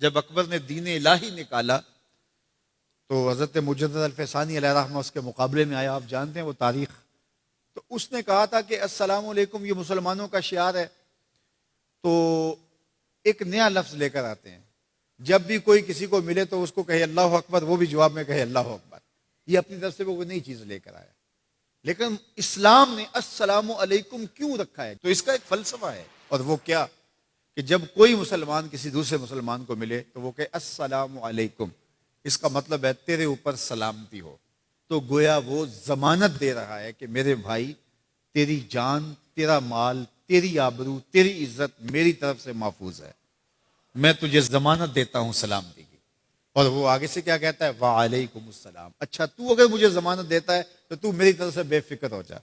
جب اکبر نے دین الہی نکالا تو حضرت مجدد الفسانی علیہ رحمہ اس کے مقابلے میں آیا. آپ جانتے ہیں وہ تاریخ. تو اس نے کہا تھا کہ السلام علیکم یہ مسلمانوں کا شعار ہے. تو ایک نیا لفظ لے کر آتے ہیں. جب بھی کوئی کسی کو ملے تو اس کو کہے اللہ اکبر, وہ بھی جواب میں کہے اللہ اکبر. یہ اپنی طرف سے وہ نئی چیز لے کر آیا. لیکن اسلام نے السلام علیکم کیوں رکھا ہے؟ تو اس کا ایک فلسفہ ہے, اور وہ کیا کہ جب کوئی مسلمان کسی دوسرے مسلمان کو ملے تو وہ کہے السلام علیکم. اس کا مطلب ہے تیرے اوپر سلامتی ہو. تو گویا وہ ضمانت دے رہا ہے کہ میرے بھائی, تیری جان, تیرا مال, تیری آبرو, تیری عزت میری طرف سے محفوظ ہے. میں تجھے ضمانت دیتا ہوں سلامتی کی. اور وہ آگے سے کیا کہتا ہے؟ وعلیکم السلام. اچھا تو اگر مجھے ضمانت دیتا ہے تو تو میری طرف سے بے فکر ہو جا.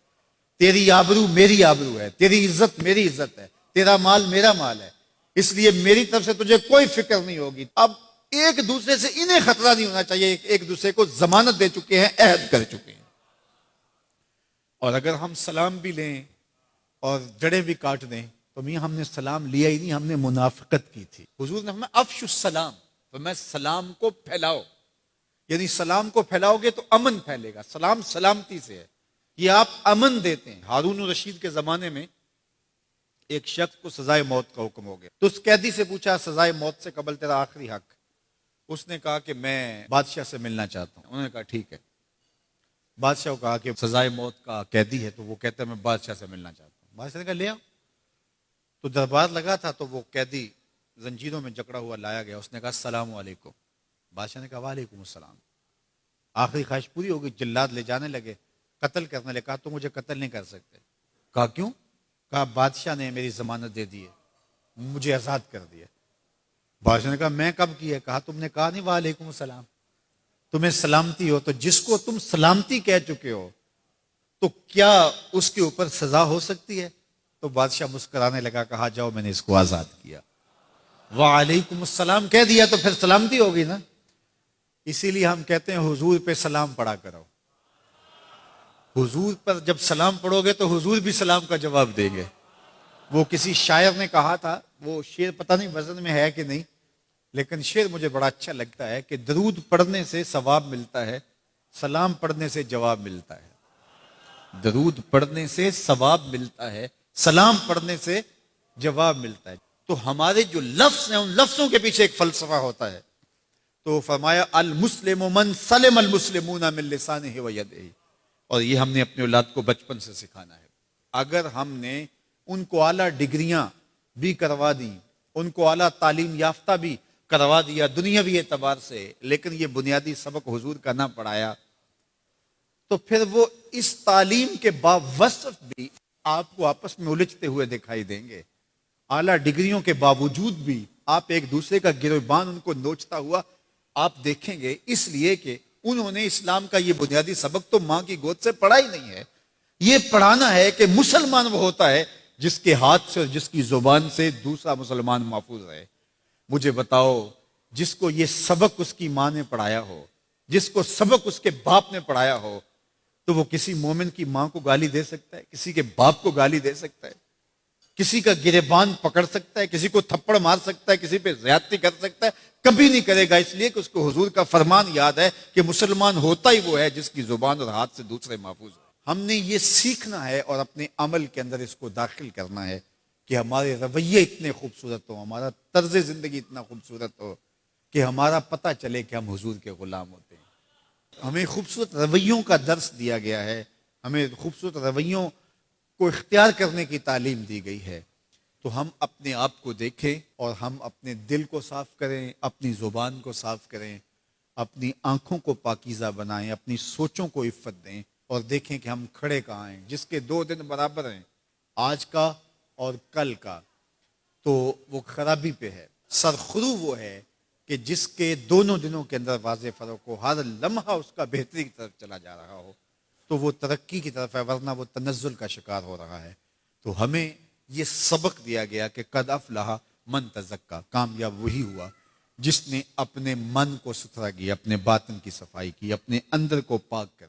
تیری آبرو میری آبرو ہے, تیری عزت میری عزت ہے, تیرا مال میرا مال ہے, اس لیے میری طرف سے تجھے کوئی فکر نہیں ہوگی. اب ایک دوسرے سے انہیں خطرہ نہیں ہونا چاہیے, ایک دوسرے کو ضمانت دے چکے ہیں, عہد کر چکے ہیں. اور اگر ہم سلام بھی لیں اور جڑیں بھی کاٹ دیں تو میاں ہم نے سلام لیا ہی نہیں, ہم نے منافقت کی تھی. حضور نے فرمایا افشوا السلام, تو میں سلام کو پھیلاؤ. یعنی سلام کو پھیلاؤ گے تو امن پھیلے گا. سلام سلامتی سے ہے, یہ آپ امن دیتے ہیں. ہارون الرشید کے زمانے میں ایک شخص کو سزائے موت کا حکم ہو گیا. تو اس قیدی سے پوچھا سزائے موت سے قبل تیرا آخری حق. اس نے کہا کہ میں بادشاہ سے ملنا چاہتا ہوں. انہوں نے کہا ٹھیک ہے. بادشاہ کو کہا کہ سزائے موت کا قیدی ہے, تو وہ کہتا ہے میں بادشاہ سے ملنا چاہتا ہوں. بادشاہ نے کہا لے آؤ. تو دربار لگا تھا, تو وہ قیدی زنجیروں میں جکڑا ہوا لایا گیا. اس نے کہا السلام علیکم. بادشاہ نے کہا وعلیکم السلام. آخری خواہش پوری ہو گئی. جلاد لے جانے لگے, قتل کرنے لگے. کہا تو مجھے قتل نہیں کر سکتے. کہا کیوں؟ کہا بادشاہ نے میری ضمانت دے دی ہے, مجھے آزاد کر دیا. بادشاہ نے کہا میں کب کیا؟ کہا تم نے کہا نہیں وعلیکم السلام, تمہیں سلامتی ہو. تو جس کو تم سلامتی کہہ چکے ہو تو کیا اس کے اوپر سزا ہو سکتی ہے؟ تو بادشاہ مسکرانے لگا, کہا جاؤ میں نے اس کو آزاد کیا. وعلیکم السلام کہہ دیا تو پھر سلامتی ہوگی نا. اسی لیے ہم کہتے ہیں حضور پہ سلام پڑھا کرو. حضور پر جب سلام پڑھو گے تو حضور بھی سلام کا جواب دیں گے. وہ کسی شاعر نے کہا تھا, وہ شعر پتہ نہیں وزن میں ہے کہ نہیں, لیکن شعر مجھے بڑا اچھا لگتا ہے کہ درود پڑھنے سے ثواب ملتا ہے, سلام پڑھنے سے جواب ملتا ہے. درود پڑھنے سے ثواب ملتا ہے, سلام پڑھنے سے جواب ملتا ہے. تو ہمارے جو لفظ ہیں ان لفظوں کے پیچھے ایک فلسفہ ہوتا ہے. تو فرمایا المسلم من سلم المسلمون من لسانہ و یدہ. اور یہ ہم نے اپنے اولاد کو بچپن سے سکھانا ہے. اگر ہم نے ان کو اعلیٰ ڈگریاں بھی کروا دیں, ان کو اعلیٰ تعلیم یافتہ بھی کروا دیا دنیاوی اعتبار سے, لیکن یہ بنیادی سبق حضور کا نہ پڑھایا, تو پھر وہ اس تعلیم کے باوصف بھی آپ کو آپس میں الجھتے ہوئے دکھائی دیں گے. اعلیٰ ڈگریوں کے باوجود بھی آپ ایک دوسرے کا گریبان ان کو نوچتا ہوا آپ دیکھیں گے, اس لیے کہ انہوں نے اسلام کا یہ بنیادی سبق تو ماں کی گود سے پڑھا ہی نہیں ہے. یہ پڑھانا ہے کہ مسلمان وہ ہوتا ہے جس کے ہاتھ سے اور جس کی زبان سے دوسرا مسلمان محفوظ رہے. مجھے بتاؤ, جس کو یہ سبق اس کی ماں نے پڑھایا ہو, جس کو سبق اس کے باپ نے پڑھایا ہو, تو وہ کسی مومن کی ماں کو گالی دے سکتا ہے, کسی کے باپ کو گالی دے سکتا ہے, کسی کا گریبان پکڑ سکتا ہے, کسی کو تھپڑ مار سکتا ہے, کسی پہ زیادتی کر سکتا ہے؟ کبھی نہیں کرے گا, اس لیے کہ اس کو حضور کا فرمان یاد ہے کہ مسلمان ہوتا ہی وہ ہے جس کی زبان اور ہاتھ سے دوسرے محفوظ ہو. ہم نے یہ سیکھنا ہے اور اپنے عمل کے اندر اس کو داخل کرنا ہے کہ ہمارے رویے اتنے خوبصورت ہو, ہمارا طرز زندگی اتنا خوبصورت ہو کہ ہمارا پتہ چلے کہ ہم حضور کے غلام ہوتے ہیں. ہمیں خوبصورت رویوں کا درس دیا گیا ہے, ہمیں خوبصورت رویوں کو اختیار کرنے کی تعلیم دی گئی ہے. تو ہم اپنے آپ کو دیکھیں اور ہم اپنے دل کو صاف کریں, اپنی زبان کو صاف کریں, اپنی آنکھوں کو پاکیزہ بنائیں, اپنی سوچوں کو عفت دیں, اور دیکھیں کہ ہم کھڑے کہاں ہیں. جس کے 2 دن برابر ہیں, آج کا اور کل کا, تو وہ خرابی پہ ہے. سرخرو وہ ہے کہ جس کے دونوں دنوں کے اندر واضح فرق ہو, ہر لمحہ اس کا بہتری کی طرف چلا جا رہا ہو, تو وہ ترقی کی طرف ہے, ورنہ وہ تنزل کا شکار ہو رہا ہے. تو ہمیں یہ سبق دیا گیا کہ قد افلح من تزکا, کامیاب وہی ہوا جس نے اپنے من کو ستھرا کیا, اپنے باطن کی صفائی کی, اپنے اندر کو پاک کر